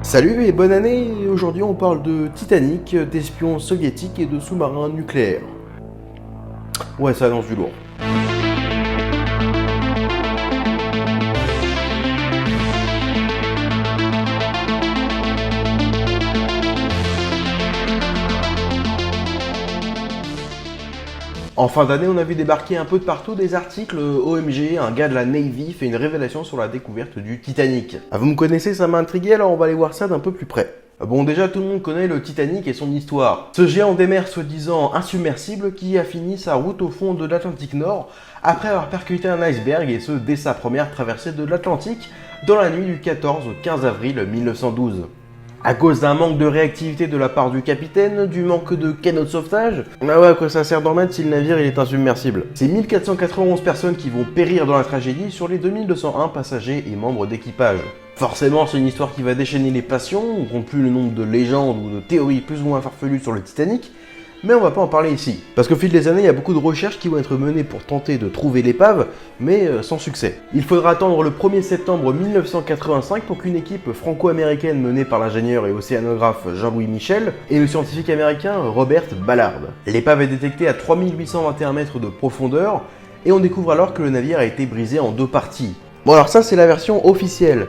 Salut et bonne année. Aujourd'hui on parle de Titanic, d'espions soviétiques et de sous-marins nucléaires. Ouais, ça annonce du lourd. En fin d'année, on a vu débarquer un peu de partout des articles OMG, un gars de la Navy fait une révélation sur la découverte du Titanic. Ah, vous me connaissez, ça m'a intrigué, alors on va aller voir ça d'un peu plus près. Bon, déjà, tout le monde connaît le Titanic et son histoire. Ce géant des mers soi-disant insubmersible qui a fini sa route au fond de l'Atlantique Nord après avoir percuté un iceberg, et ce dès sa première traversée de l'Atlantique dans la nuit du 14 au 15 avril 1912. À cause d'un manque de réactivité de la part du capitaine, du manque de canaux de sauvetage. Ah ouais, à quoi ça sert d'en mettre si le navire il est insubmersible? C'est 1491 personnes qui vont périr dans la tragédie sur les 2201 passagers et membres d'équipage. Forcément, c'est une histoire qui va déchaîner les passions, on compte plus le nombre de légendes ou de théories plus ou moins farfelues sur le Titanic, mais on va pas en parler ici. Parce qu'au fil des années, il y a beaucoup de recherches qui vont être menées pour tenter de trouver l'épave, mais sans succès. Il faudra attendre le 1er septembre 1985 pour qu'une équipe franco-américaine menée par l'ingénieur et océanographe Jean-Louis Michel et le scientifique américain Robert Ballard. L'épave est détectée à 3821 mètres de profondeur, et on découvre alors que le navire a été brisé en deux parties. Bon, alors ça c'est la version officielle,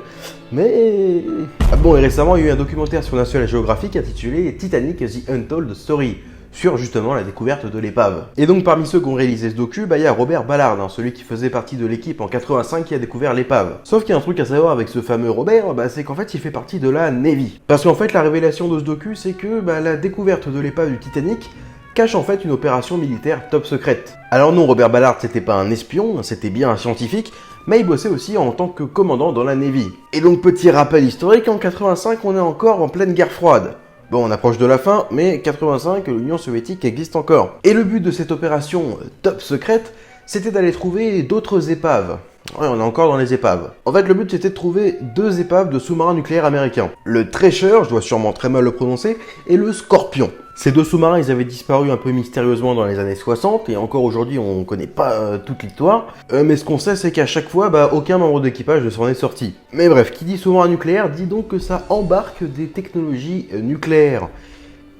mais... Ah bon, et récemment il y a eu un documentaire sur National Geographic intitulé Titanic The Untold Story, sur justement la découverte de l'épave. Et donc parmi ceux qui ont réalisé ce docu, il y a Robert Ballard, celui qui faisait partie de l'équipe en 85 qui a découvert l'épave. Sauf qu'il y a un truc à savoir avec ce fameux Robert, c'est qu'en fait il fait partie de la Navy. Parce qu'en fait la révélation de ce docu, c'est que la découverte de l'épave du Titanic cache en fait une opération militaire top secrète. Alors non, Robert Ballard c'était pas un espion, c'était bien un scientifique, mais il bossait aussi en tant que commandant dans la Navy. Et donc petit rappel historique, en 85 on est encore en pleine guerre froide. Bon, on approche de la fin, mais 85, l'Union soviétique existe encore. Et le but de cette opération top secrète, c'était d'aller trouver d'autres épaves. Ouais, on est encore dans les épaves. En fait, le but c'était de trouver deux épaves de sous-marins nucléaires américains. Le Treasure, je dois sûrement très mal le prononcer, et le Scorpion. Ces deux sous-marins, ils avaient disparu un peu mystérieusement dans les années 60, et encore aujourd'hui, on ne connaît pas toute l'histoire. Mais ce qu'on sait, c'est qu'à chaque fois, aucun membre d'équipage ne s'en est sorti. Mais bref, qui dit sous-marin nucléaire, dit donc que ça embarque des technologies nucléaires.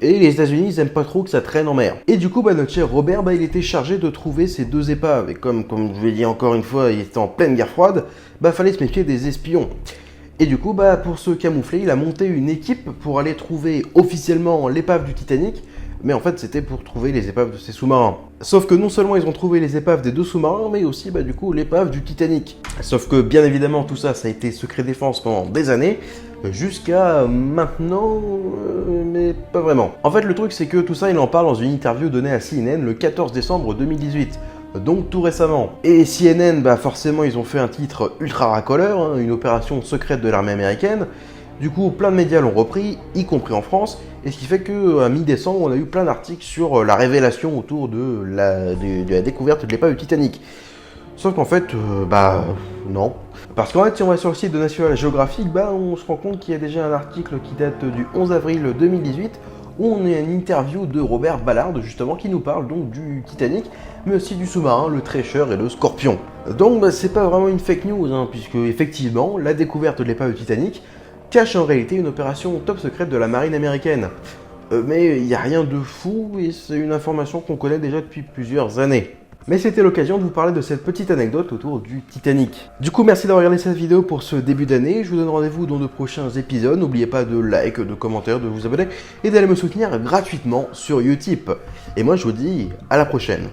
Et les États-Unis, ils aiment pas trop que ça traîne en mer. Et du coup, notre cher Robert, il était chargé de trouver ces deux épaves. Et comme je l'ai dit encore une fois, il était en pleine guerre froide, fallait se méfier des espions. Et du coup, pour se camoufler, il a monté une équipe pour aller trouver officiellement l'épave du Titanic, mais en fait c'était pour trouver les épaves de ces sous-marins. Sauf que non seulement ils ont trouvé les épaves des deux sous-marins, mais aussi du coup l'épave du Titanic. Sauf que bien évidemment tout ça a été secret défense pendant des années, jusqu'à maintenant, mais pas vraiment. En fait le truc c'est que tout ça il en parle dans une interview donnée à CNN le 14 décembre 2018. Donc tout récemment. Et CNN, forcément ils ont fait un titre ultra racoleur, une opération secrète de l'armée américaine. Du coup plein de médias l'ont repris, y compris en France, et ce qui fait qu'à mi-décembre on a eu plein d'articles sur la révélation autour de la découverte de l'épave du Titanic. Sauf qu'en fait, non. Parce qu'en fait si on va sur le site de National Geographic, on se rend compte qu'il y a déjà un article qui date du 11 avril 2018, où on a une interview de Robert Ballard justement qui nous parle donc du Titanic, mais aussi du sous-marin, le Treasure et le Scorpion. Donc c'est pas vraiment une fake news, puisque effectivement la découverte de l'épave du Titanic cache en réalité une opération top secrète de la marine américaine. Mais il n'y a rien de fou et c'est une information qu'on connaît déjà depuis plusieurs années. Mais c'était l'occasion de vous parler de cette petite anecdote autour du Titanic. Du coup, merci d'avoir regardé cette vidéo pour ce début d'année. Je vous donne rendez-vous dans de prochains épisodes. N'oubliez pas de like, de commentaire, de vous abonner et d'aller me soutenir gratuitement sur Utip. Et moi, je vous dis à la prochaine.